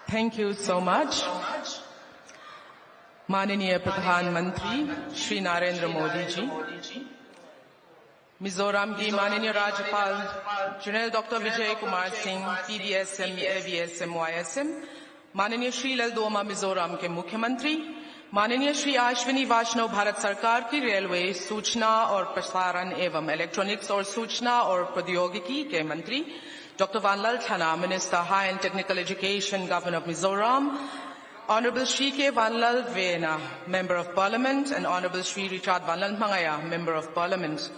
Thank you so much. माननीय प्रधानमंत्री श्री नरेंद्र मोदी जी, मिजोरम की माननीय राज्यपाल general doctor Vijay Kumar Singh, PDSM, AVSM, YSM, माननीय श्री ललदोमा मिजोरम के मुख्यमंत्री, माननीय श्री अश्विनी वैष्णव भारत सरकार की रेलवे, सूचना और प्रसारण एवं इलेक्ट्रॉनिक्स और सूचना और प्रौद्योगिकी के मंत्री, Dr. Vanlal Thana, Minister High and Technical Education, Governor of Mizoram, Honorable Shri K. Vanlal Vena, Member of Parliament, and Honorable Shri Richard Vanlal Mangaya, Member of Parliament.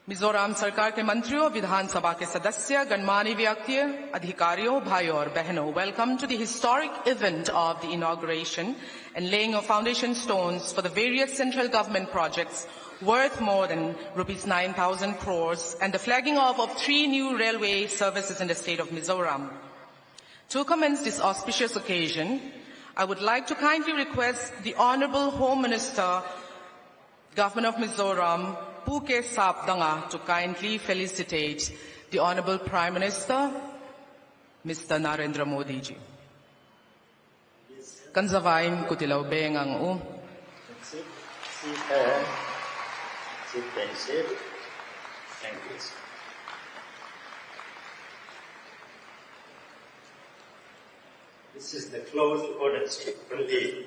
Mizoram सरकार के मंत्रियों, विधानसभा के सदस्य, गणमान्य व्यक्तियों, अधिकारियों, भाइयों और बहनों, welcome to the historic event of the inauguration and laying of foundation stones for the various central government projects worth more than rupees 9,000 crores and the flagging off of 3 new railway services in the state of Mizoram. To commence this auspicious occasion, I would like to kindly request the Honorable Home Minister, Governor of Mizoram, Puke Sapdanga, to kindly felicitate the Honorable Prime Minister, Mr. Narendra Modi ji. Kanzavain kutilaw bengang u. Thank you. This is the close order only.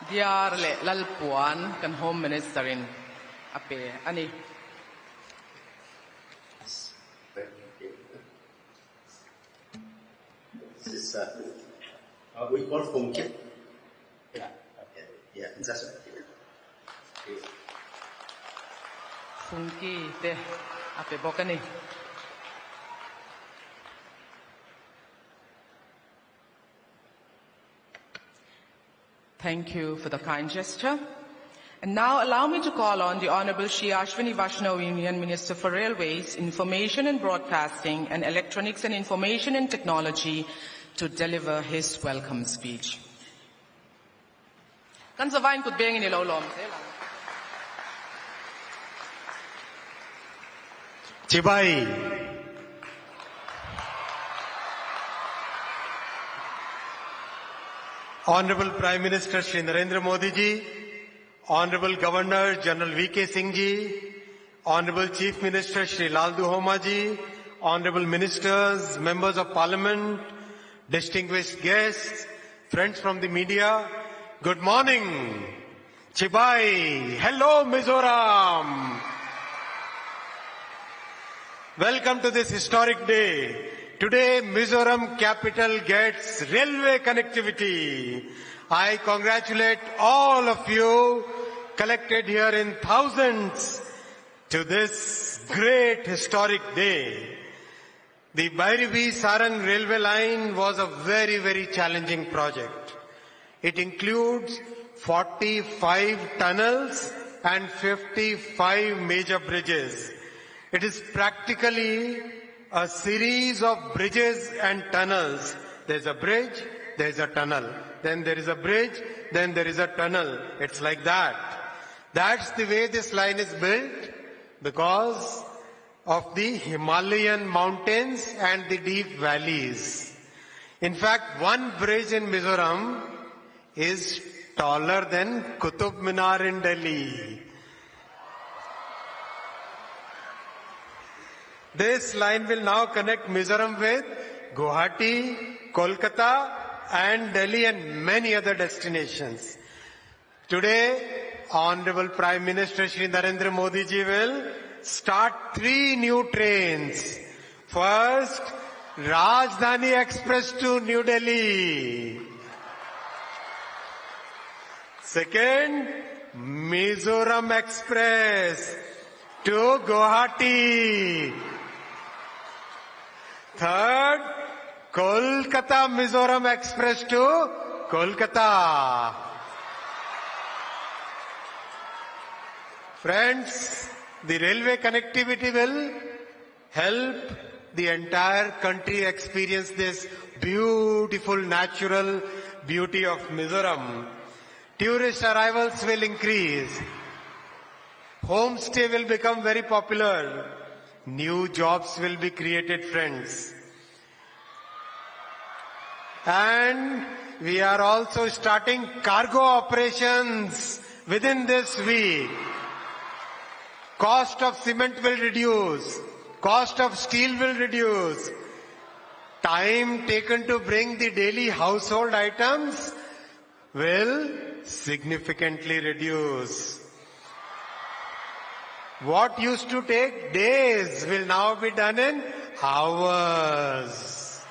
Diarle lalpuan kan Home Ministerin ape ani. This is we call funky. Yeah, okay. Yeah, that's right. Funky te ape bokani. Thank you for the kind gesture. And now allow me to call on the Honorable Shri Ashwini Vaishnav, Union Minister for Railways, Information and Broadcasting, and Electronics and Information and Technology to deliver his welcome speech. Kanzavain kut bengin ilolom. Chibai. Honorable Prime Minister Shri Narendra Modi ji, Honorable Governor General V.K. Singh ji, Honorable Chief Minister Shri Lal Duhoma ji, Honorable Ministers, Members of Parliament, distinguished guests, friends from the media, good morning. Chibai, hello Mizoram. Welcome to this historic day. Today, Mizoram capital gets railway connectivity. I congratulate all of you collected here in thousands to this great historic day. The Bhairavi-Sarang railway line was a very, very challenging project. It includes 45 tunnels and 55 major bridges. It is practically a series of bridges and tunnels. There's a bridge, there's a tunnel. Then there is a bridge, then there is a tunnel. It's like that. That's the way this line is built because of the Himalayan mountains and the deep valleys. In fact, one bridge in Mizoram is taller than Qutub Minar in Delhi. This line will now connect Mizoram with Guwahati, Kolkata and Delhi and many other destinations. Today, Honorable Prime Minister Shri Narendra Modi ji will start 3 new trains. First, Rajdhani Express to New Delhi. Second, Mizoram Express to Guwahati. Third, Kolkata Mizoram Express to Kolkata. Friends, the railway connectivity will help the entire country experience this beautiful natural beauty of Mizoram. Tourist arrivals will increase. Homestay will become very popular. New jobs will be created, friends. And we are also starting cargo operations within this week. Cost of cement will reduce. Cost of steel will reduce. Time taken to bring the daily household items will significantly reduce. What used to take days will now be done in hours.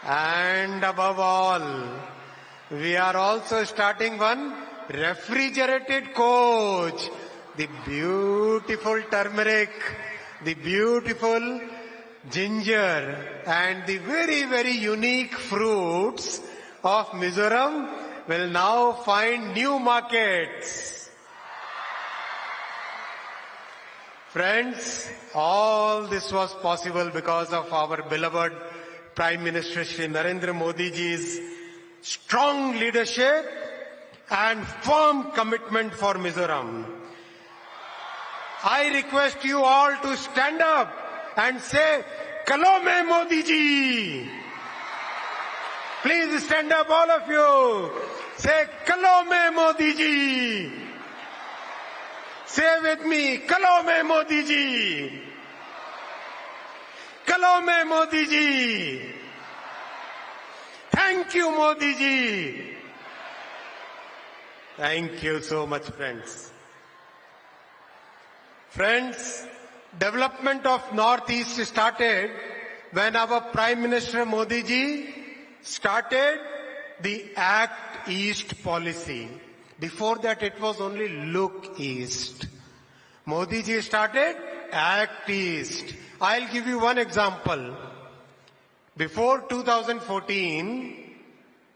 And above all, we are also starting one refrigerated coach. The beautiful turmeric, the beautiful ginger and the very, very unique fruits of Mizoram will now find new markets. Friends, all this was possible because of our beloved Prime Minister Shri Narendra Modi ji's strong leadership and firm commitment for Mizoram. I request you all to stand up and say, "Kalo mein Modi ji." Please stand up, all of you. Say, "Kalo mein Modi ji." Say with me, "Kalo mein Modi ji." Kalo mein Modi ji. Thank you, Modi ji. Thank you so much, friends. Friends, development of Northeast started when our Prime Minister Modi ji started the Act East policy. Before that it was only Look East. Modi ji started Act East. I'll give you one example. Before 2014,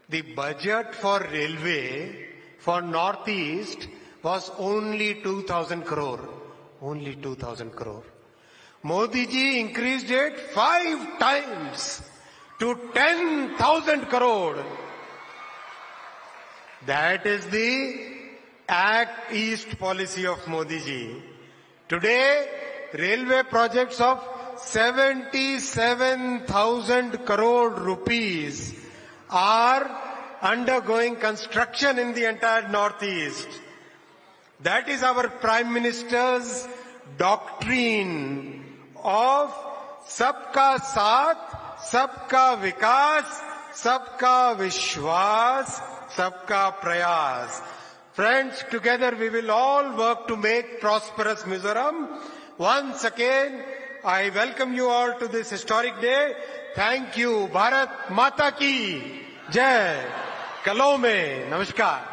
the budget for railway for Northeast was only 2,000 crore. Only 2,000 crore. Modi ji increased it 5 times to 10,000 crore. That is the Act East policy of Modi ji. Today, railway projects of 77,000 crore rupees are undergoing construction in the entire Northeast. That is our Prime Minister's doctrine of Sabka Saath, Sabka Vikas, Sabka Vishwas, Sabka Prayas. Friends, together we will all work to make prosperous Mizoram. Once again, I welcome you all to this historic day. Thank you. Bharat Mata Ki Jai. Kalo mein. Namaskar.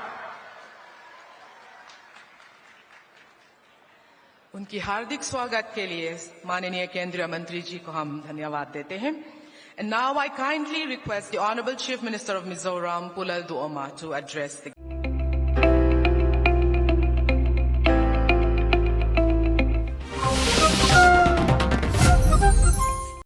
उनकी हार्दिक स्वागत के लिए माननीय केंद्रीय मंत्री जी को हम धन्यवाद देते हैं. And now I kindly request the Honorable Chief Minister of Mizoram, Pulal Duoma, to address the